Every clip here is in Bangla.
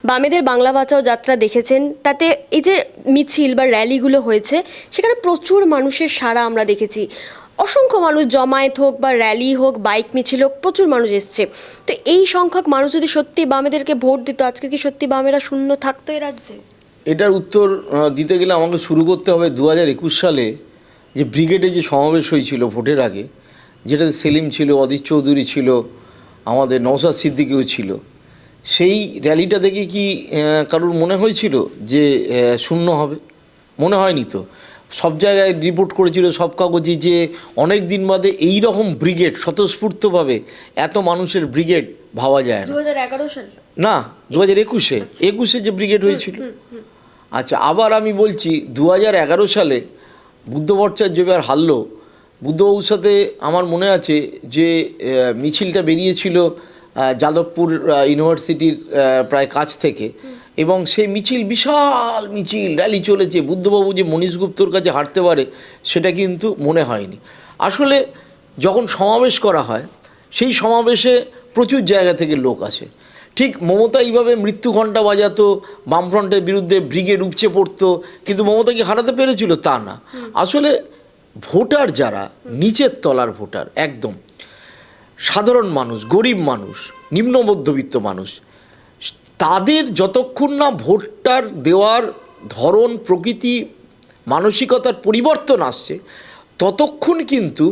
বামেদের বাংলা বাঁচাও যাত্রা দেখেছেন, তাতে এই যে মিছিল বা র্যালিগুলো হয়েছে সেখানে প্রচুর মানুষের সাড়া আমরা দেখেছি। অসংখ্য মানুষ, জমায়েত হোক বা র্যালি হোক, বাইক মিছিল হোক, প্রচুর মানুষ এসছে। তো এই সংখ্যক মানুষ যদি সত্যি বামেদেরকে ভোট দিত, আজকে কি সত্যি বামেরা শূন্য থাকতো এই রাজ্যে? এটার উত্তর দিতে গেলে আমাকে শুরু করতে হবে 2021 সালে যে ব্রিগেডে যে সমাবেশ হয়েছিল ভোটের আগে, যেটাতে সেলিম ছিল, অদিত চৌধুরী ছিল, আমাদের নওশাদ সিদ্দিকীও ছিল। সেই র্যালিটা দেখে কি কারোর মনে হয়েছিল যে শূন্য হবে? মনে হয়নি তো। সব জায়গায় রিপোর্ট করেছিল, সব কাগজে, যে অনেক দিন বাদে এই রকম ব্রিগেড স্বতঃস্ফূর্তভাবে এত মানুষের ব্রিগেড ভাবা যায় না। 2011 সালে না, 2021-এ যে ব্রিগেড হয়েছিল। আচ্ছা, আবার আমি বলছি 2011 সালে বুদ্ধ ভট্টাচার্য হারলো, বুদ্ধবাবুর সাথে আমার মনে আছে যে মিছিলটা বেরিয়েছিল যাদবপুর ইউনিভার্সিটির প্রায় কাছ থেকে, এবং সেই মিছিল বিশাল মিছিল র্যালি চলেছে। বুদ্ধবাবু যে মনীশ গুপ্তর কাছে হাঁটতে পারে সেটা কিন্তু মনে হয়নি। আসলে যখন সমাবেশ করা হয় সেই সমাবেশে প্রচুর জায়গা থেকে লোক আসে। ঠিক মমতা এইভাবে মৃত্যু ঘণ্টা বাজাতো, বামফ্রন্টের বিরুদ্ধে ব্রিগেড উপচে পড়তো, কিন্তু মমতা কি হারাতে পেরেছিল? তা না। আসলে ভোটার যারা নিচের তলার ভোটার, একদম সাধারণ মানুষ, গরিব মানুষ, নিম্ন মধ্যবিত্ত মানুষ, তাদের যতক্ষণ না ভোটটার দেওয়ার ধরন, প্রকৃতি, মানসিকতার পরিবর্তন আসছে, ততক্ষণ কিন্তু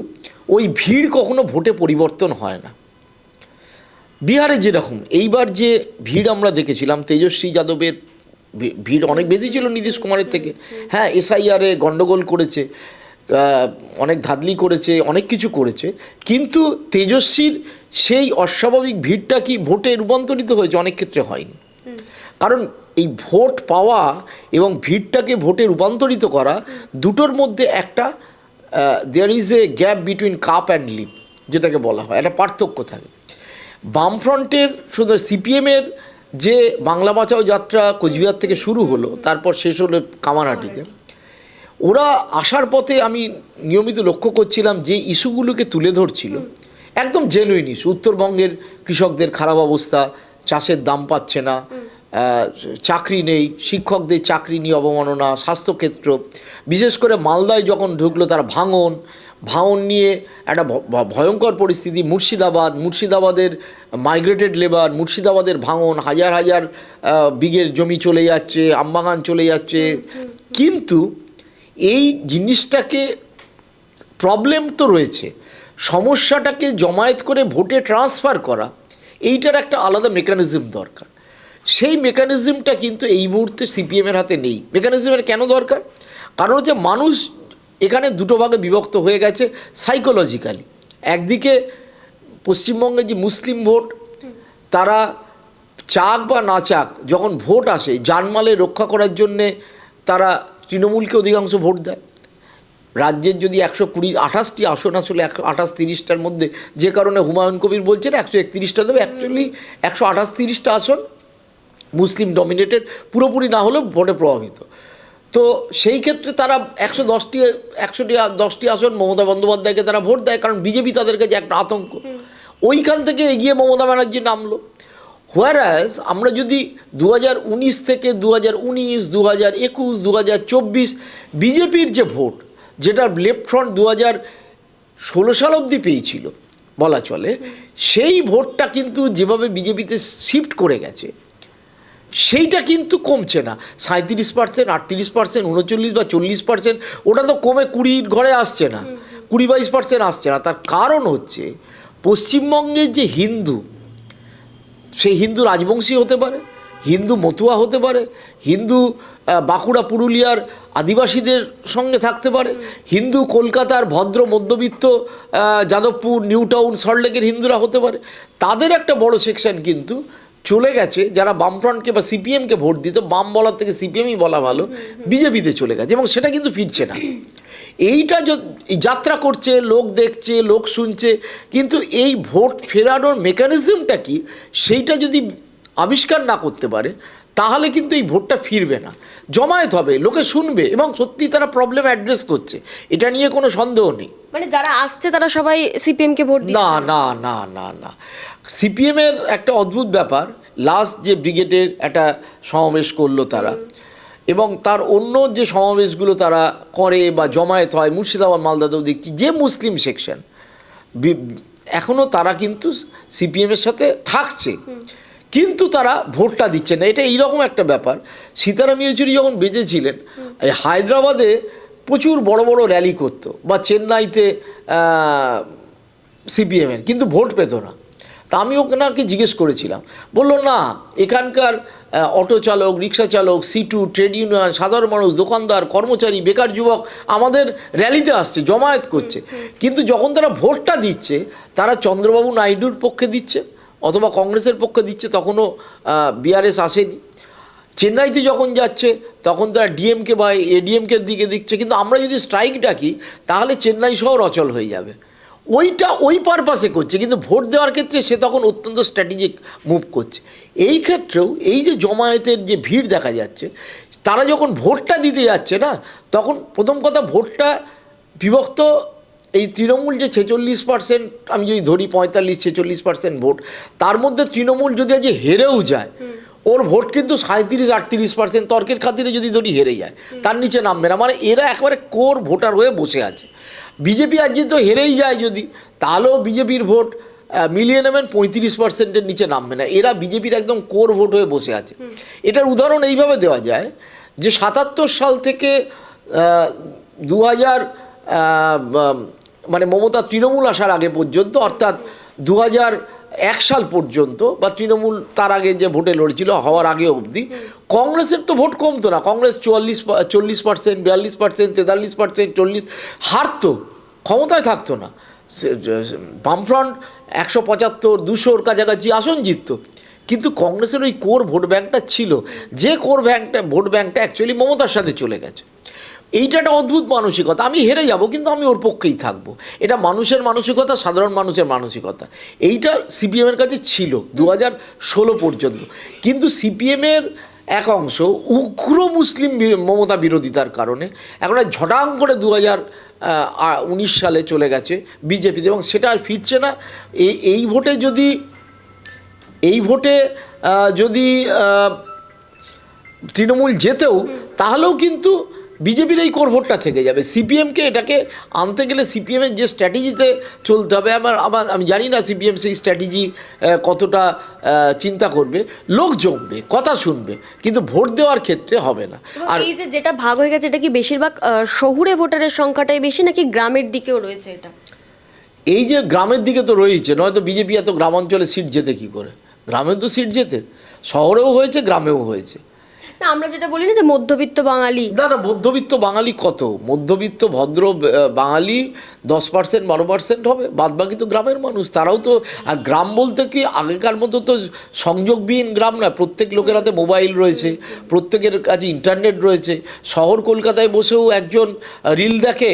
ওই ভিড় কখনো ভোটে পরিবর্তন হয় না। বিহারে যেরকম এইবার যে ভিড় আমরা দেখেছিলাম, তেজস্বী যাদবের ভিড় অনেক বেশি ছিল নীতিশ কুমারের থেকে। হ্যাঁ, এসআইআরে গণ্ডগোল করেছে, অনেক ধাঁধলি করেছে, অনেক কিছু করেছে, কিন্তু তেজস্বীর সেই অস্বাভাবিক ভিড়টা কি ভোটে রূপান্তরিত হয়েছে? অনেক ক্ষেত্রে হয়নি। কারণ এই ভোট পাওয়া এবং ভিড়টাকে ভোটে রূপান্তরিত করা, দুটোর মধ্যে একটা there is a gap between cup and lip, যেটাকে বলা হয়, একটা পার্থক্য থাকে। বামফ্রন্টের শুধু সিপিএমের যে বাংলা বাঁচাও যাত্রা কোচবিহার থেকে শুরু হলো, তারপর শেষ হলো কামারহাটিতে, ওরা আসার পথে আমি নিয়মিত লক্ষ্য করছিলাম যে ইস্যুগুলোকে তুলে ধরছিল, একদম জেনুইন ইস্যু। উত্তরবঙ্গের কৃষকদের খারাপ অবস্থা, চাষের দাম পাচ্ছে না, চাকরি নেই, শিক্ষকদের চাকরি নিয়ে অবমাননা, স্বাস্থ্যক্ষেত্র, বিশেষ করে মালদায় যখন ঢুকলো তারা ভাঙন নিয়ে একটা ভয়ঙ্কর পরিস্থিতি। মুর্শিদাবাদের মাইগ্রেটেড লেবার, মুর্শিদাবাদের ভাঙন, হাজার হাজার বিঘের জমি চলে যাচ্ছে, আমবাগান চলে যাচ্ছে। কিন্তু এই জিনিসটাকে, প্রবলেম তো রয়েছে, সমস্যাটাকে জমায়েত করে ভোটে ট্রান্সফার করা, এইটার একটা আলাদা মেকানিজম দরকার। সেই মেকানিজমটা কিন্তু এই মুহূর্তে সিপিএমের হাতে নেই। মেকানিজমের কেন দরকার? কারণ হচ্ছে মানুষ এখানে দুটো ভাগে বিভক্ত হয়ে গেছে সাইকোলজিক্যালি। একদিকে পশ্চিমবঙ্গে যে মুসলিম ভোট, তারা চাক বা না চাক, যখন ভোট আসে জানমালে রক্ষা করার জন্যে তারা তৃণমূলকে অধিকাংশ ভোট দেয়। রাজ্যের যদি 128টি আসন আসলে 128-30টার মধ্যে, যে কারণে হুমায়ুন কবির বলছেন 131টা দেবে, অ্যাকচুয়ালি 128-30টা আসন মুসলিম ডমিনেটেড, পুরোপুরি না হলেও ভোটে প্রভাবিত। তো সেই ক্ষেত্রে তারা 110টি আসন মমতা বন্দ্যোপাধ্যায়কে তারা ভোট দেয়, কারণ বিজেপি তাদের কাছে একটা আতঙ্ক। ওইখান থেকে এগিয়ে মমতা ব্যানার্জি নামলো। হোয়ারাস আমরা যদি 2019 থেকে 2019, 2021, 2024 বিজেপির যে ভোট, যেটা লেফট ফ্রন্ট 2016 সাল অবধি পেয়েছিল বলা চলে, সেই ভোটটা কিন্তু যেভাবে বিজেপিতে শিফট করে গেছে, সেইটা কিন্তু কমছে না। 37%, 38%, 39 বা 40%, ওটা তো কমে 20 ঘরে আসছে না, 20-22% আসছে না। তার কারণ হচ্ছে পশ্চিমবঙ্গের যে হিন্দু, সেই হিন্দু রাজবংশী হতে পারে, হিন্দু মতুয়া হতে পারে, হিন্দু বাঁকুড়া পুরুলিয়ার আদিবাসীদের সঙ্গে থাকতে পারে, হিন্দু কলকাতার ভদ্র মধ্যবিত্ত যাদবপুর, নিউ টাউন, সল্টলেকের হিন্দুরা হতে পারে। তাদের একটা বড় সেকশন কিন্তু চলে গেছে, যারা বামফ্রন্টকে বা সিপিএমকে ভোট দিত, বাম বলার থেকে সিপিএমই বলা ভালো, বিজেপিতে চলে গেছে, এবং সেটা কিন্তু ফিরছে না। এইটা যাত্রা করছে, লোক দেখছে, লোক শুনছে, কিন্তু এই ভোট ফেরানোর মেকানিজমটা কি, সেইটা যদি আবিষ্কার না করতে পারে, তাহলে কিন্তু এই ভোটটা ফিরবে না। জমায়েত হবে, লোকে শুনবে, এবং সত্যি তারা প্রবলেম অ্যাড্রেস করছে, এটা নিয়ে কোনো সন্দেহ নেই। মানে যারা আসছে তারা সবাই সিপিএমকে ভোট দিচ্ছে? না না না না না, সিপিএমের একটা অদ্ভুত ব্যাপার, লাস্ট যে ব্রিগেডের একটা সমাবেশ করলো তারা, এবং তার অন্য যে সমাবেশগুলো তারা করে বা জমায়েত হয় মুর্শিদাবাদ মালদাতেও দেখছি যে মুসলিম সেকশন এখনও তারা কিন্তু সিপিএমের সাথে থাকছে, কিন্তু তারা ভোটটা দিচ্ছে না। এটা এইরকম একটা ব্যাপার। সীতারাম ইয়েচুরি যখন বেঁচেছিলেন, এই হায়দ্রাবাদে প্রচুর বড় বড় র্যালি করতো, বা চেন্নাইতে সিপিএমের, কিন্তু ভোট পেত না। তা আমি ওনাকে জিজ্ঞেস করেছিলাম, বললো না, এখানকার অটো চালক, রিক্সা চালক, সিটু, ট্রেড ইউনিয়ন, সাধারণ মানুষ, দোকানদার, কর্মচারী, বেকার যুবক আমাদের র্যালিতে আসছে, জমায়েত করছে, কিন্তু যখন তারা ভোটটা দিচ্ছে তারা চন্দ্রবাবু নাইডুর পক্ষে দিচ্ছে অথবা কংগ্রেসের পক্ষে দিচ্ছে, তখনও বিআরএস আসেনি। চেন্নাইতে যখন যাচ্ছে তখন তারা ডিএমকে বা এডিএমকের দিকে দিচ্ছে, কিন্তু আমরা যদি স্ট্রাইক ডাকি তাহলে চেন্নাই শহর অচল হয়ে যাবে। ওইটা ওই পারপাসে করছে, কিন্তু ভোট দেওয়ার ক্ষেত্রে সে তখন অত্যন্ত স্ট্র্যাটেজিক মুভ করছে। এই ক্ষেত্রেও এই যে জমায়েতের যে ভিড় দেখা যাচ্ছে, তারা যখন ভোটটা দিতে যাচ্ছে না, তখন প্রথম কথা ভোটটা বিভক্ত। এই তৃণমূল যে 46%, আমি যদি ধরি 45-46% ভোট, তার মধ্যে তৃণমূল যদি আজ হেরেও যায়, ওর ভোট কিন্তু 37-38%, তর্কের খাতিরে যদি ধরি হেরে যায়, তার নিচে নামবে না। মানে এরা একেবারে কোর ভোটার হয়ে বসে আছে। বিজেপি আজ যদি তো হেরেই যায় যদি, তাহলেও বিজেপির ভোট মিলিয়ে নেবেন 35%-এর নিচে নামবে না। এরা বিজেপির একদম কোর ভোট হয়ে বসে আছে। এটার উদাহরণ এইভাবে দেওয়া যায় যে 77 সাল থেকে 2000 মানে মমতা তৃণমূল আসার আগে পর্যন্ত, অর্থাৎ 2001 সাল পর্যন্ত, বা তৃণমূল তার আগে যে ভোটে লড়েছিল হওয়ার আগে অবধি, কংগ্রেসের তো ভোট কমতো না। কংগ্রেস 40%, 42%, 43%, 40 হারতো, ক্ষমতায় থাকতো না। বামফ্রন্ট 175-200 কাছাকাছি আসন জিততো, কিন্তু কংগ্রেসের ওই কোর ভোট ব্যাঙ্কটা ছিল, যে কোর ভোট ব্যাঙ্কটা অ্যাকচুয়ালি মমতার সাথে চলে গেছে। এইটা একটা অদ্ভুত মানসিকতা, আমি হেরে যাব কিন্তু আমি ওর পক্ষেই থাকবো। এটা মানুষের মানসিকতা, সাধারণ মানুষের মানসিকতা। এইটা সিপিএমের কাছে ছিল 2016 পর্যন্ত। কিন্তু সিপিএমের এক অংশ উগ্র মুসলিম মমতা বিরোধিতার কারণে এখন ঝটাং করে 2019 সালে চলে গেছে বিজেপিতে, এবং সেটা আর ফিরছে না। এই ভোটে যদি তৃণমূল যেতেও, তাহলেও কিন্তু বিজেপির এই কোর ভোটটা থেকে যাবে। সিপিএমকে এটাকে আনতে গেলে সিপিএমের যে স্ট্র্যাটেজিতে চলতে হবে, আমি জানি না সিপিএম সেই স্ট্র্যাটেজি কতটা চিন্তা করবে। লোক জমবে, কথা শুনবে, কিন্তু ভোট দেওয়ার ক্ষেত্রে হবে না। আর এই যে যেটা ভাগ হয়ে গেছে, এটা কি বেশিরভাগ শহুরে ভোটারের সংখ্যাটাই বেশি, নাকি গ্রামের দিকেও রয়েছে এটা? এই যে গ্রামের দিকে তো রয়েছে, নয়তো বিজেপি এত গ্রামাঞ্চলে সিট জেতে কী করে? গ্রামে তো সিট জেতে, শহরেও হয়েছে, গ্রামেও হয়েছে। না, আমরা যেটা বলি না যে মধ্যবিত্ত বাঙালি, না মধ্যবিত্ত বাঙালি কত? মধ্যবিত্ত ভদ্র বাঙালি 10%, 12% হবে, বাদবাকি তো গ্রামের মানুষ। তারাও তো, আর গ্রাম বলতে কি আগেকার মতো তো সংযোগবিহীন গ্রাম না। প্রত্যেক লোকের হাতে মোবাইল রয়েছে, প্রত্যেকের কাছে ইন্টারনেট রয়েছে। শহর কলকাতায় বসেও একজন রিল দেখে,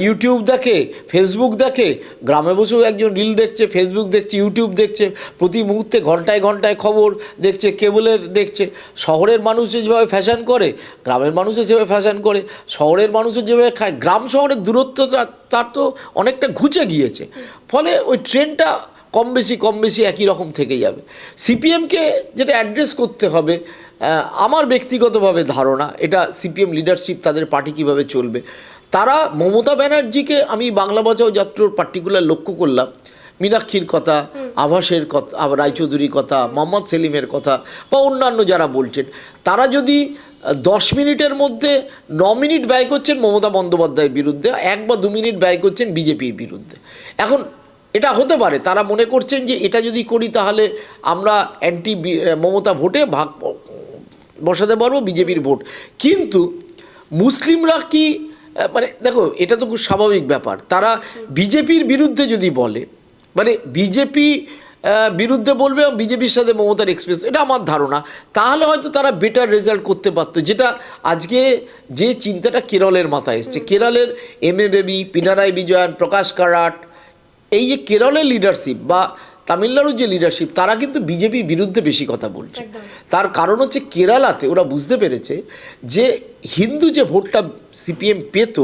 ইউটিউব দেখে, ফেসবুক দেখে। গ্রামে বসেও একজন রিল দেখছে, ফেসবুক দেখছে, ইউটিউব দেখছে, প্রতি মুহূর্তে ঘন্টায় ঘন্টায় খবর দেখছে, কেবলের দেখছে। শহরের মানুষ যেভাবে ফ্যাশন করে, গ্রামের মানুষও সেভাবে ফ্যাশন করে। শহরের মানুষও যেভাবে খায়, গ্রাম শহরের দূরত্ব তার তো অনেকটা ঘুচে গিয়েছে। ফলে ওই ট্রেনটা কম বেশি একই রকম থেকে যাবে। সিপিএমকে যেটা অ্যাড্রেস করতে হবে, আমার ব্যক্তিগতভাবে ধারণা, এটা সিপিএম লিডারশিপ, তাদের পার্টি কীভাবে চলবে। তারা মমতা ব্যানার্জিকে, আমি বাংলা বাঁচাও যাত্রার পার্টিকুলার লক্ষ্য করলাম, মীনাক্ষীর কথা, আভাসের কথা, রায়চৌধুরীর কথা, মোহাম্মদ সেলিমের কথা, বা অন্যান্য যারা বলছেন, তারা যদি 10 মিনিটের মধ্যে 9 মিনিট ব্যয় করছেন মমতা বন্দ্যোপাধ্যায়ের বিরুদ্ধে, 1 বা 2 মিনিট ব্যয় করছেন বিজেপির বিরুদ্ধে। এখন এটা হতে পারে তারা মনে করছেন যে এটা যদি করি তাহলে আমরা অ্যান্টি মমতা ভোটে ভাগ বসাতে পারবো বিজেপির ভোট। কিন্তু মুসলিমরা কি, মানে দেখো এটা তো খুব স্বাভাবিক ব্যাপার, তারা বিজেপির বিরুদ্ধে যদি বলে, মানে বিজেপি বিরুদ্ধে বলবে এবং বিজেপির সাথে মমতার এক্সপ্রেস, এটা আমার ধারণা, তাহলে হয়তো তারা বেটার রেজাল্ট করতে পারতো। যেটা আজকে যে চিন্তাটা কেরলের মাথায় এসছে, কেরলের এমএ বেবি, পিনারাই বিজয়ন, প্রকাশ কারাট, এই যে কেরলের লিডারশিপ বা তামিলনাড়ুর যে লিডারশিপ, তারা কিন্তু বিজেপির বিরুদ্ধে বেশি কথা বলছে। তার কারণ হচ্ছে কেরালাতে ওরা বুঝতে পেরেছে যে হিন্দু যে ভোটটা সিপিএম পেত,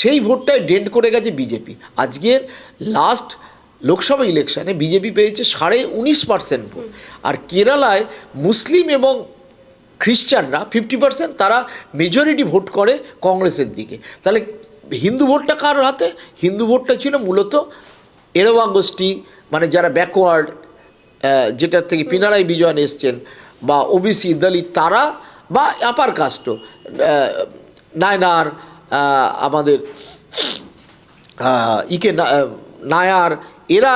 সেই ভোটটায় ডেন্ট করে গেছে বিজেপি। আজকের লাস্ট লোকসভা ইলেকশনে বিজেপি পেয়েছে 19.5% ভোট, আর কেরালায় মুসলিম এবং খ্রিস্টানরা 50%, তারা মেজরিটি ভোট করে কংগ্রেসের দিকে। তাহলে হিন্দু ভোটটা কার হাতে? হিন্দু ভোটটা ছিল মূলত এরবা গোষ্ঠী, মানে যারা ব্যাকওয়ার্ড, যেটার থেকে পিনারাই বিজয়ন এসছেন, বা ওবিসি দলিত তারা, বা আপার কাস্ট নায়নার, আমাদের নায়ার, এরা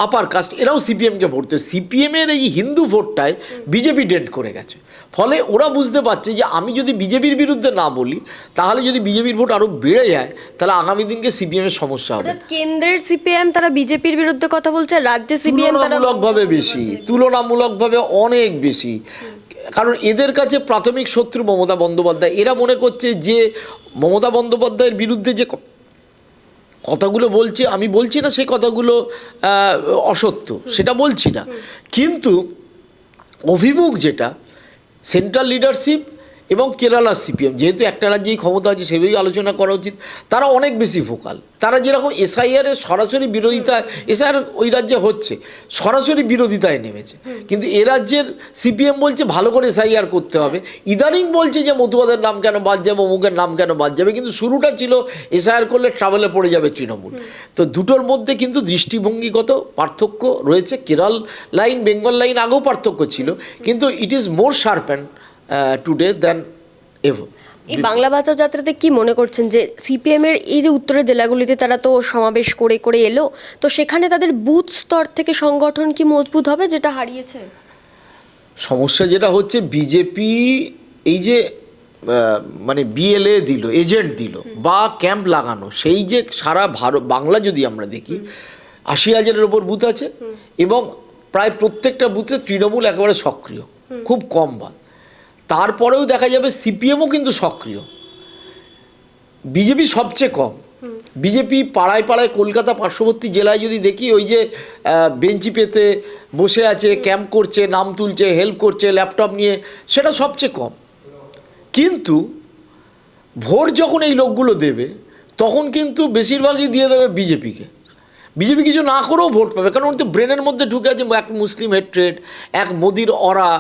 আপার কাস্ট, এরাও সিপিএমকে ভোট দেয়। সিপিএমের এই হিন্দু ভোটটায় বিজেপি ডেন্ট করে গেছে। ফলে ওরা বুঝতে পারছে যে আমি যদি বিজেপির বিরুদ্ধে না বলি, তাহলে যদি বিজেপির ভোট আরও বেড়ে যায়, তাহলে আগামী দিনকে সিপিএমের সমস্যা হবে। কেন্দ্রের সিপিএম তারা বিজেপির বিরুদ্ধে কথা বলছে, রাজ্যে সিপিএম তুলনামূলকভাবে বেশি, তুলনামূলকভাবে অনেক বেশি। কারণ এদের কাছে প্রাথমিক শত্রু মমতা বন্দ্যোপাধ্যায়। এরা মনে করছে যে মমতা বন্দ্যোপাধ্যায়ের বিরুদ্ধে যে কথাগুলো বলছে, আমি বলছি না সেই কথাগুলো অসত্য, সেটা বলছি না, কিন্তু অভিমুখ যেটা সেন্ট্রাল লিডারশিপ এবং কেরালা সিপিএম, যেহেতু একটা রাজ্যেই ক্ষমতা আছে সেভাবেই আলোচনা করা উচিত, তারা অনেক বেশি ভোকাল। তারা যেরকম এসআইআরের সরাসরি বিরোধিতা, এসআইআর ওই রাজ্যে হচ্ছে, সরাসরি বিরোধিতায় নেমেছে, কিন্তু এ রাজ্যের সিপিএম বলছে ভালো করে এসআইআর করতে হবে। ইদানিং বলছে যে মতুয়াদের নাম কেন বাদ যাবে, অমুকের নাম কেন বাদ যাবে, কিন্তু শুরুটা ছিল এসআইআর করলে ট্রাভেলে পড়ে যাবে তৃণমূল। তো দুটোর মধ্যে কিন্তু দৃষ্টিভঙ্গিগত পার্থক্য রয়েছে। কেরল লাইন, বেঙ্গল লাইন আগেও পার্থক্য ছিল, কিন্তু it is more sharpened today than ever. এই বাংলা বাঁচাও যাত্রাতে কি মনে করছেন যে সিপিএম এর এই যে উত্তরের জেলাগুলিতে তারা তো সমাবেশ করে করে এলো, তো সেখানে তাদের বুথ স্তর থেকে সংগঠন কি মজবুত হবে, যেটা হারিয়েছে? সমস্যা যেটা হচ্ছে, বিজেপি এই যে মানে বিএলএ দিল, এজেন্ট দিল, বা ক্যাম্প লাগানো, সেই যে সারা ভারত বাংলা যদি আমরা দেখি 80,000-এর ওপর বুথ আছে, এবং প্রায় প্রত্যেকটা বুথে তৃণমূল একেবারে সক্রিয়, খুব কম বাদ। তারপরেও দেখা যাবে সিপিএমও কিন্তু সক্রিয়, বিজেপি সবচেয়ে কম। বিজেপি পাড়ায় পাড়ায়, কলকাতা পার্শ্ববর্তী জেলায় যদি দেখি, ওই যে বেঞ্চি পেতে বসে আছে, ক্যাম্প করছে, নাম তুলছে, হেল্প করছে ল্যাপটপ নিয়ে, সেটা সবচেয়ে কম। কিন্তু ভোট যখন এই লোকগুলো দেবে, তখন কিন্তু বেশিরভাগই দিয়ে দেবে বিজেপিকে। বিজেপি কিছু না করেও ভোট পাবে, কারণ তো ব্রেনের মধ্যে ঢুকে আছে এক মুসলিম হেট্রেড, এক মোদির অরা,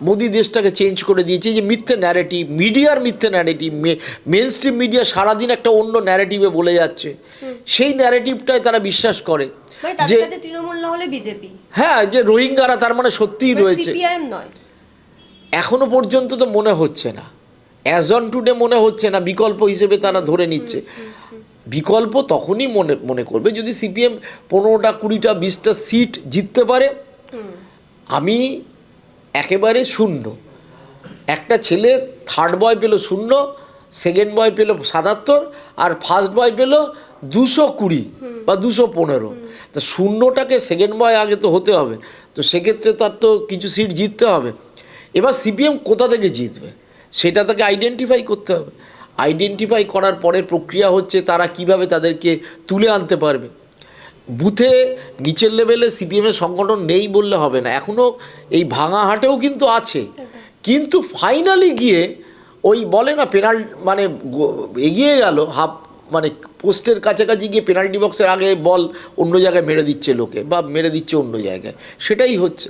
মোদি দেশটাকে চেঞ্জ করে দিয়েছে, যে মিথ্যে ন্যারেটিভ, মিডিয়ার মিথ্যে ন্যারেটিভ, মেন স্ট্রিম মিডিয়া সারাদিন একটা অন্য ন্যারেটিভে বলে যাচ্ছে, সেই ন্যারেটিভটাই তারা বিশ্বাস করে যে তৃণমূল না হলে বিজেপি, হ্যাঁ, যে রোহিঙ্গারা তার মানে সত্যিই রয়েছে। সিপিআইএম নয়, এখনো পর্যন্ত তো মনে হচ্ছে না, অ্যাজ অন টুডে মনে হচ্ছে না, বিকল্প হিসেবে তারা ধরে নিচ্ছে। বিকল্প তখনই মনে করবে যদি সিপিএম 15টা 20টা 20টা সিট জিততে পারে। আমি একেবারে শূন্য, একটা ছেলে থার্ড বয় পেল 0, সেকেন্ড বয় পেল 77, আর ফার্স্ট বয় পেল 220 বা 215। তা শূন্যটাকে সেকেন্ড বয় আগে তো হতে হবে, তো সেক্ষেত্রে তার তো কিছু সিট জিততে হবে। এবার সিপিএম কোথা থেকে জিতবে সেটা তাকে আইডেন্টিফাই করতে হবে। আইডেন্টিফাই করার পরের প্রক্রিয়া হচ্ছে তারা কিভাবে তাদেরকে তুলে আনতে পারবে। বুথে নিচের লেভেলে সিপিএমের সংগঠন নেই বললে হবে না, এখনও এই ভাঙা হাটেও কিন্তু আছে, কিন্তু ফাইনালি গিয়ে ওই বলে না মানে এগিয়ে গেল হাফ, মানে পোস্টের কাছাকাছি গিয়ে পেনাল্টি বক্সের আগে বল অন্য জায়গায় মেরে দিচ্ছে লোকে, বা মেরে দিচ্ছে অন্য জায়গায়, সেটাই হচ্ছে।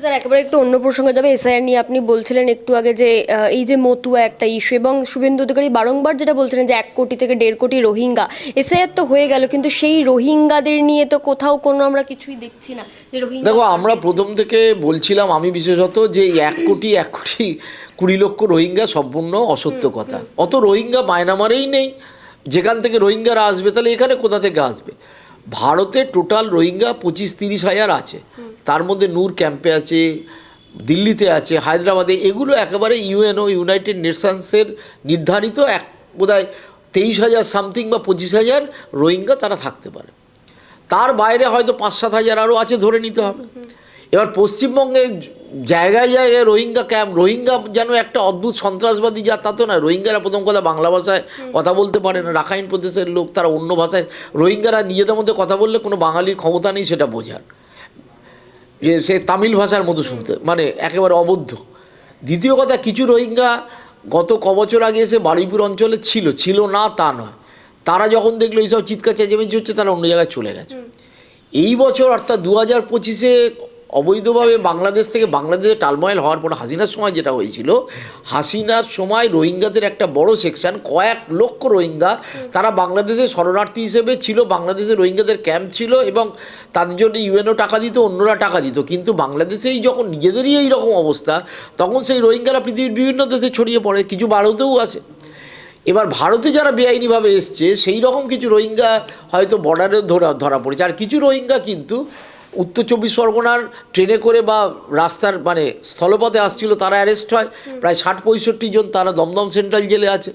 স্যার একেবারে একটু অন্য প্রসঙ্গে যাবে, এসআইআর নিয়ে আপনি বলছিলেন একটু আগে যে এই যে মতুয়া একটা ইস্যু, এবং শুভেন্দু অধিকারী বারংবার যেটা বলছিলেন যে 1 কোটি থেকে 1.5 কোটি রোহিঙ্গা, এসআইআর তো হয়ে গেল, কিন্তু সেই রোহিঙ্গাদের নিয়ে তো কোথাও কোনো আমরা কিছুই দেখছি না যে রোহিঙ্গা। দেখো, আমরা প্রথম থেকে বলছিলাম, আমি বিশেষত, যে 1 কোটি 20 লক্ষ রোহিঙ্গা সম্পূর্ণ অসত্য কথা। অত রোহিঙ্গা মায়ানমারেই নেই, যেখান থেকে রোহিঙ্গারা আসবে তাহলে এখানে কোথা থেকে আসবে? ভারতে টোটাল রোহিঙ্গা 25-30 হাজার আছে, তার মধ্যে নূর ক্যাম্পে আছে, দিল্লিতে আছে, হায়দ্রাবাদে, এগুলো একেবারে ইউএনও, ইউনাইটেড নেশনসের নির্ধারিত বোধহয় 23,000 সামথিং বা 25,000 রোহিঙ্গা তারা থাকতে পারে। তার বাইরে হয়তো 5-7 হাজার আরও আছে ধরে নিতে হবে। এবার পশ্চিমবঙ্গে জায়গায় জায়গায় রোহিঙ্গা ক্যাম্প, রোহিঙ্গা যেন একটা অদ্ভুত সন্ত্রাসবাদী যা, তা তো না। রোহিঙ্গারা প্রথম কথা বাংলা ভাষায় কথা বলতে পারে না, রাখাইন প্রদেশের লোক, তারা অন্য ভাষায়। রোহিঙ্গারা নিজেদের মধ্যে কথা বললে কোনো বাঙালির ক্ষমতা নেই সেটা বোঝার, যে সে তামিল ভাষার মতো শুনতে, মানে একেবারে অবদ্ধ। দ্বিতীয় কথা, কিছু রোহিঙ্গা গত কবছর আগে এসে বারুইপুর অঞ্চলে ছিল না তা নয়, তারা যখন দেখলো এইসব চিৎকার চেঁচামেচি হচ্ছে, তারা অন্য জায়গায় চলে গেছে। এই বছর অর্থাৎ 2025-এ অবৈধভাবে বাংলাদেশ থেকে বাংলাদেশে টালময়েল হওয়ার পর হাসিনার সময় যেটা হয়েছিল, হাসিনার সময় রোহিঙ্গাদের একটা বড় সেকশন, কয়েক লক্ষ রোহিঙ্গা, তারা বাংলাদেশে শরণার্থী হিসেবে ছিল, বাংলাদেশে রোহিঙ্গাদের ক্যাম্প ছিল এবং তাদের জন্য ইউএনও টাকা দিত, অন্যরা টাকা দিত। কিন্তু বাংলাদেশেই যখন নিজেদেরই এই রকম অবস্থা, তখন সেই রোহিঙ্গারা পৃথিবীর বিভিন্ন দেশে ছড়িয়ে পড়ে, কিছু ভারতেও আসে। এবার ভারতে যারা বেআইনিভাবে এসছে সেই রকম কিছু রোহিঙ্গা হয়তো বর্ডারে ধরা পড়েছে, আর কিছু রোহিঙ্গা কিন্তু উত্তর 24 পরগনার ট্রেনে করে বা রাস্তার মানে স্থলপথে আসছিল, তারা অ্যারেস্ট হয় প্রায় 60-65 জন, তারা দমদম সেন্ট্রাল জেলে আছে।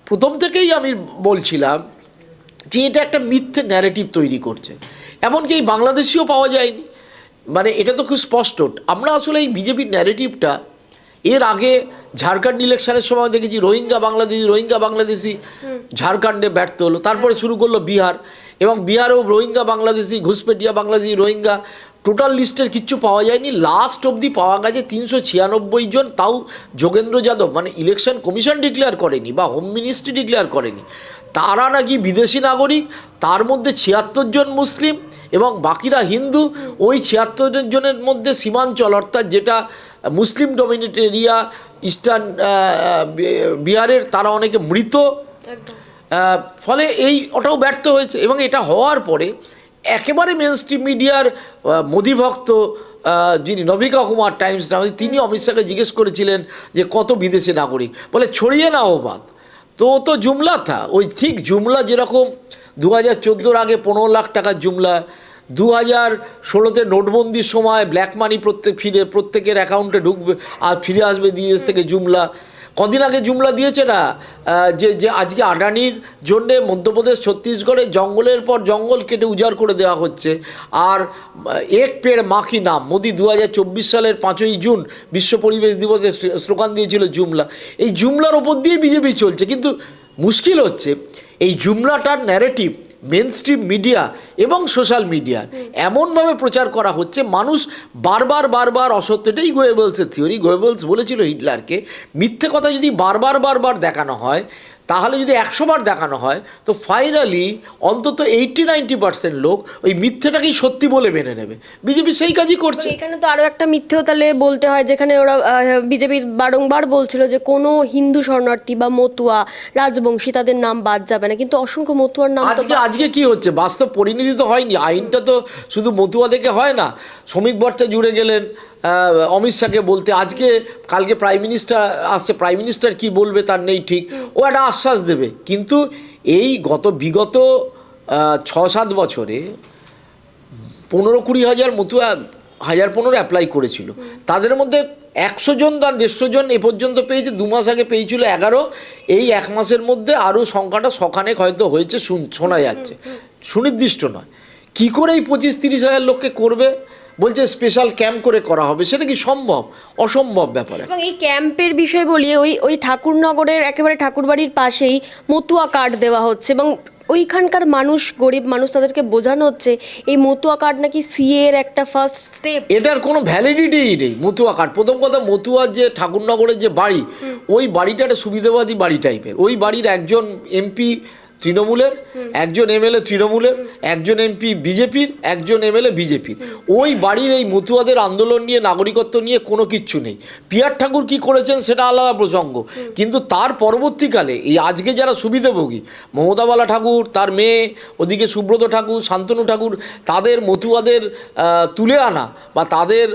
প্রথম থেকেই আমি বলছিলাম যে এটা একটা মিথ্যে ন্যারেটিভ তৈরি করছে, এমনকি এই বাংলাদেশিও পাওয়া যায়নি, মানে এটা তো খুব স্পষ্ট। আমরা আসলে এই বিজেপির ন্যারেটিভটা এর আগে ঝাড়খণ্ড ইলেকশনের সময় দেখেছি রোহিঙ্গা বাংলাদেশি ঝাড়খণ্ডে ব্যর্থ হলো, তারপরে শুরু করলো বিহার, এবং বিহারেও রোহিঙ্গা বাংলাদেশি, ঘুষপেটিয়া বাংলাদেশি, রোহিঙ্গা, টোটাল লিস্টের কিচ্ছু পাওয়া যায়নি। লাস্ট অবধি পাওয়া গেছে 396 জন, তাও যোগেন্দ্র যাদব, মানে ইলেকশন কমিশন ডিক্লেয়ার করেনি বা হোম মিনিস্ট্রি ডিক্লেয়ার করেনি, তারা নাকি বিদেশি নাগরিক, তার মধ্যে 76 জন মুসলিম এবং বাকিরা হিন্দু। ওই 76 জনের মধ্যে সীমাঞ্চল অর্থাৎ যেটা মুসলিম ডমিনেটেড এরিয়া ইস্টার্ন বিহারের, তারা অনেকে মৃত। ফলে ওটাও ব্যর্থ হয়েছে, এবং এটা হওয়ার পরে একেবারে মেন স্ট্রিম মিডিয়ার মোদি ভক্ত যিনি নভিকা কুমার টাইমস নামে, তিনি অমিত শাহকে জিজ্ঞেস করেছিলেন যে কত বিদেশি নাগরিক, বলে ছড়িয়ে না ও বাদ, তো জুমলা থা, ওই ঠিক জুমলা যেরকম 2014-র আগে 15 লাখ টাকার জুমলা, 2016-তে নোটবন্দির সময় ব্ল্যাক মানি প্রত্যেকের অ্যাকাউন্টে ঢুকবে আর ফিরে আসবে বিদেশ থেকে জুমলা। কদিন আগে জুমলা দিয়েছে না যে আজকে আডানির জন্যে মধ্যপ্রদেশ ছত্তিশগড়ে জঙ্গলের পর জঙ্গল কেটে উজাড় করে দেওয়া হচ্ছে, আর এক পেড় মাখি নাম মোদি 2024 সালের 5ই জুন বিশ্ব পরিবেশ দিবসে স্লোগান দিয়েছিল জুমলা। এই জুমলার ওপর দিয়ে বিজেপি চলছে, কিন্তু মুশকিল হচ্ছে এই জুমলাটার ন্যারেটিভ মেন স্ট্রিম মিডিয়া এবং সোশ্যাল মিডিয়া এমনভাবে প্রচার করা হচ্ছে, মানুষ বারবার অসত্যটাই গোয়েবলসের থিওরি। গোয়েবলস বলেছিল হিটলারকে, মিথ্যে কথা যদি বারবার দেখানো হয়, তাহলে যদি 100 বার দেখানো হয়, তো ফাইনালি অন্তত 80-90% লোক ওই মিথ্যেটাকেই সত্যি বলে মেনে নেবে। বিজেপি সেই কাজই করছে। এখানে তো আরো একটা মিথ্যেও তাহলে বলতে হয়, যেখানে ওরা বিজেপির বারংবার বলছিল যে কোনো হিন্দু শরণার্থী বা মতুয়া রাজবংশী তাদের নাম বাদ যাবে না, কিন্তু অসংখ্য মতুয়ার নাম তো আজকে কি হচ্ছে, বাস্তব পরিণতি তো হয়নি। আইনটা তো শুধু মতুয়া দেখে হয় না। শ্রমিক ভট্টাচার্য জুড়ে গেলেন অমিত শাহকে বলতে, কালকে প্রাইম মিনিস্টার আসছে, প্রাইম মিনিস্টার কি বলবে তার নেই ঠিক, ও একটা আশ্বাস দেবে। কিন্তু এই বিগত 6-7 বছরে 15-20 হাজার মতুয়া 1015 অ্যাপ্লাই করেছিল, তাদের মধ্যে 100 জন বা 150 জন এ পর্যন্ত পেয়েছে, 2 মাস আগে পেয়েছিল 11, এই 1 মাসের মধ্যে আরও সংখ্যাটা শখানেক হয়তো হয়েছে, শোনা যাচ্ছে, সুনির্দিষ্ট নয়। কি করে এই 25-30 হাজার লোককে করবে? বলছে স্পেশাল ক্যাম্প করে করা হবে, সেটা কি সম্ভব? অসম্ভব ব্যাপার। এবং এই ক্যাম্পের বিষয় বলি, ওই ঠাকুরনগরের একেবারে ঠাকুরবাড়ির পাশেই মতুয়া কার্ড দেওয়া হচ্ছে, এবং ওইখানকার মানুষ, গরিব মানুষ, তাদেরকে বোঝানো হচ্ছে এই মতুয়া কার্ড নাকি সিএ এর একটা ফার্স্ট স্টেপ। এটার কোনো ভ্যালিডিটিই নেই মতুয়া কার্ড। প্রথম কথা, মতুয়ার যে ঠাকুরনগরের যে বাড়ি, ওই বাড়িটা একটা সুবিধাবাদী বাড়ি টাইপের। ওই বাড়ির একজন এমপি তৃণমূলের, একজন এমএলএ তৃণমূলের, একজন এমপি বিজেপির, একজন এমএলএ বিজেপির। ওই বাড়ির এই মতুয়াদের আন্দোলন নিয়ে, নাগরিকত্ব নিয়ে কোনো কিচ্ছু নেই। পিয়ার ঠাকুর কি করেছেন সেটা আলাদা প্রসঙ্গ, কিন্তু তার পরবর্তীকালে এই আজকে যারা সুবিধাভোগী, মমতা বালা ঠাকুর, তার মেয়ে, ওদিকে সুব্রত ঠাকুর, শান্তনু ঠাকুর, তাদের মতুয়াদের তুলে আনা বা তাদের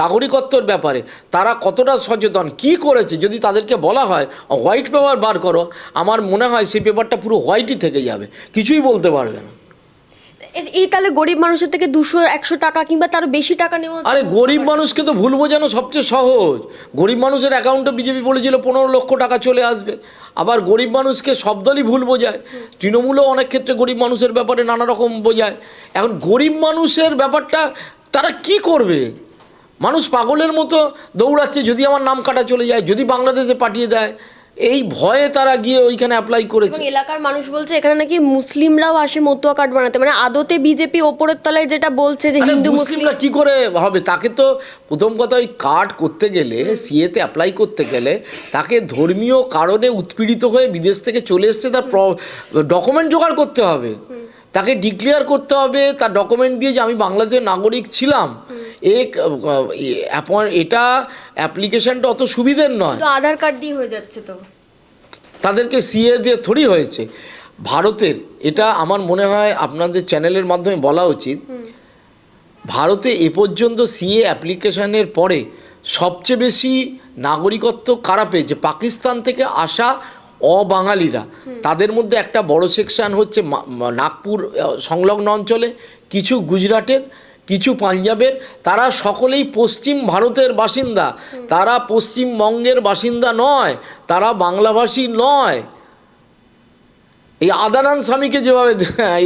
নাগরিকত্বর ব্যাপারে তারা কতটা সচেতন, কি করেছে, যদি তাদেরকে বলা হয় হোয়াইট পেপার বার করো, আমার মনে হয় সেই পেপারটা পুরো হোয়াইটই থেকে যাবে, কিছুই বলতে পারবে না। এই তাহলে গরিব মানুষের থেকে 200-100 টাকা কিংবা তার বেশি টাকা নেওয়া। আরে গরিব মানুষকে তো ভুল বোঝানো সবচেয়ে সহজ। গরিব মানুষের অ্যাকাউন্টে বিজেপি বলেছিল 15 লক্ষ টাকা চলে আসবে। আবার গরিব মানুষকে সব দলই ভুল বোঝায়, তৃণমূলও অনেক ক্ষেত্রে গরিব মানুষের ব্যাপারে নানা রকম বোঝায়। এখন গরিব মানুষের ব্যাপারটা তারা কি করবে? মানুষ পাগলের মতো দৌড়াচ্ছে, যদি আমার নাম কাটা চলে যায়, যদি বাংলাদেশে পাঠিয়ে দেয়, এই ভয়ে তারা গিয়ে ওইখানে অ্যাপ্লাই করেছে। এলাকার মানুষ বলছে এখানে নাকি মুসলিমরাও আসে মতুয়া কার্ড বানাতে, মানে আদতে বিজেপি ওপরের তলায় যেটা বলছে যে হিন্দু মুসলিমরা কি করে হবে? তাকে তো প্রথম কথা ওই কার্ড করতে গেলে, সিএতে অ্যাপ্লাই করতে গেলে, তাকে ধর্মীয় কারণে উৎপীড়িত হয়ে বিদেশ থেকে চলে এসছে, তার ডকুমেন্ট জোগাড় করতে হবে। তাকে ডিক্লেয়ার করতে হবে তার ডকুমেন্ট দিয়ে যে আমি বাংলাদেশের নাগরিক ছিলাম। এটা অ্যাপ্লিকেশনটা অত সুবিধের নয়, তো আধার কার্ড দিয়ে হয়ে যাচ্ছে তো। তাদেরকে সিএ দিয়ে থোড়ি হয়েছে। ভারতের এটা আমার মনে হয় আপনাদের চ্যানেলের মাধ্যমে বলা উচিত, ভারতে এ পর্যন্ত সিএ অ্যাপ্লিকেশনের পরে সবচেয়ে বেশি নাগরিকত্ব কারা পেয়েছে? পাকিস্তান থেকে আসা অবাঙালিরা। তাদের মধ্যে একটা বড় সেকশন হচ্ছে নাগপুর সংলগ্ন অঞ্চলে, কিছু গুজরাটের, কিছু পাঞ্জাবের। তারা সকলেই পশ্চিম ভারতের বাসিন্দা, তারা পশ্চিমবঙ্গের বাসিন্দা নয়, তারা বাংলাভাষী নয়। এই আদানান স্বামীকে যেভাবে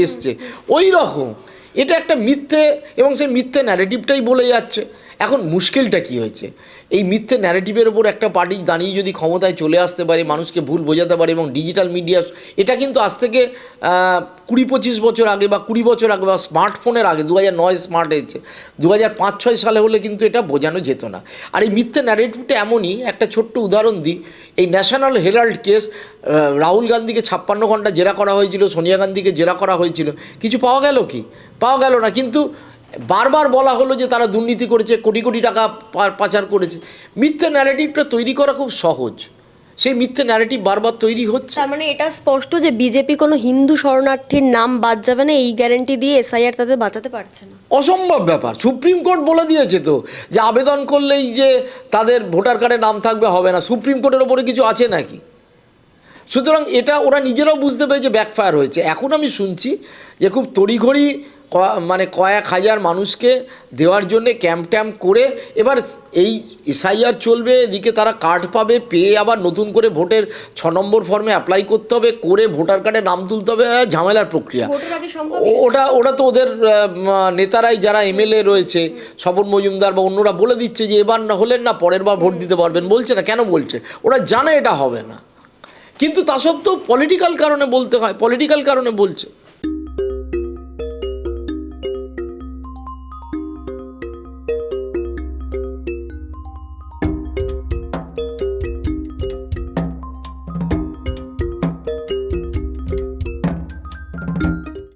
এসছে ওই রকম, এটা একটা মিথ্যে, এবং সেই মিথ্যে ন্যারেটিভটাই বলে যাচ্ছে। এখন মুশকিলটা কি হয়েছে, এই মিথ্যে ন্যারেটিভের ওপর একটা পার্টি দাঁড়িয়ে যদি ক্ষমতায় চলে আসতে পারে, মানুষকে ভুল বোঝাতে পারে, এবং ডিজিটাল মিডিয়া, এটা কিন্তু আজ থেকে 20-25 বছর আগে বা 20 বছর আগে বা স্মার্টফোনের আগে, 2009 স্মার্ট হয়েছে, 2005-6 সালে হলে কিন্তু এটা বোঝানো যেত না। আর এই মিথ্যে ন্যারেটিভটা এমনই, একটা ছোট্ট উদাহরণ দিই, এই ন্যাশনাল হেরাল্ড কেস, রাহুল গান্ধীকে 56 ঘন্টা জেরা করা হয়েছিল, সোনিয়া গান্ধীকে জেরা করা হয়েছিল, কিছু পাওয়া গেল কি? পাওয়া গেল না। কিন্তু বারবার বলা হলো যে তারা দুর্নীতি করেছে, কোটি কোটি টাকা পাচার করেছে। মিথ্যে ন্যারেটিভটা তৈরি করা খুব সহজ, সেই মিথ্যে ন্যারেটিভ বারবার তৈরি হচ্ছে। তার মানে এটা স্পষ্ট যে বিজেপি কোনো হিন্দু শরণার্থীর নাম বাদ যাবে না, এই গ্যারান্টি দিয়ে এসআইআর তাদের বাঁচাতে পারছে না। অসম্ভব ব্যাপার। সুপ্রিম কোর্ট বলে দিয়েছে তো যে আবেদন করলেই যে তাদের ভোটার কার্ডে নাম থাকবে, হবে না। সুপ্রিম কোর্টের ওপরে কিছু আছে নাকি? সুতরাং এটা ওরা নিজেরাও বুঝতে পেরেছে ব্যাকফায়ার হয়েছে। এখন আমি শুনছি যে খুব তড়িঘড়ি মানে কয়েক হাজার মানুষকে দেওয়ার জন্যে ক্যাম্প ট্যাম্প করে এবার এই এসআইআর চলবে, এদিকে তারা কার্ড পাবে, পেয়ে আবার নতুন করে ভোটের 6 নম্বর ফর্মে অ্যাপ্লাই করতে হবে, করে ভোটার কার্ডে নাম তুলতে হবে, ঝামেলার প্রক্রিয়া। ওটা তো ওদের নেতারাই, যারা এমএলএ রয়েছে, স্বপন মজুমদার বা অন্যরা বলে দিচ্ছে যে এবার না হলেন না, পরের বার ভোট দিতে পারবেন। বলছে না, কেন বলছে? ওরা জানে এটা হবে না, কিন্তু তা সত্ত্বেও পলিটিক্যাল কারণে বলতে হয়, পলিটিক্যাল কারণে বলছে।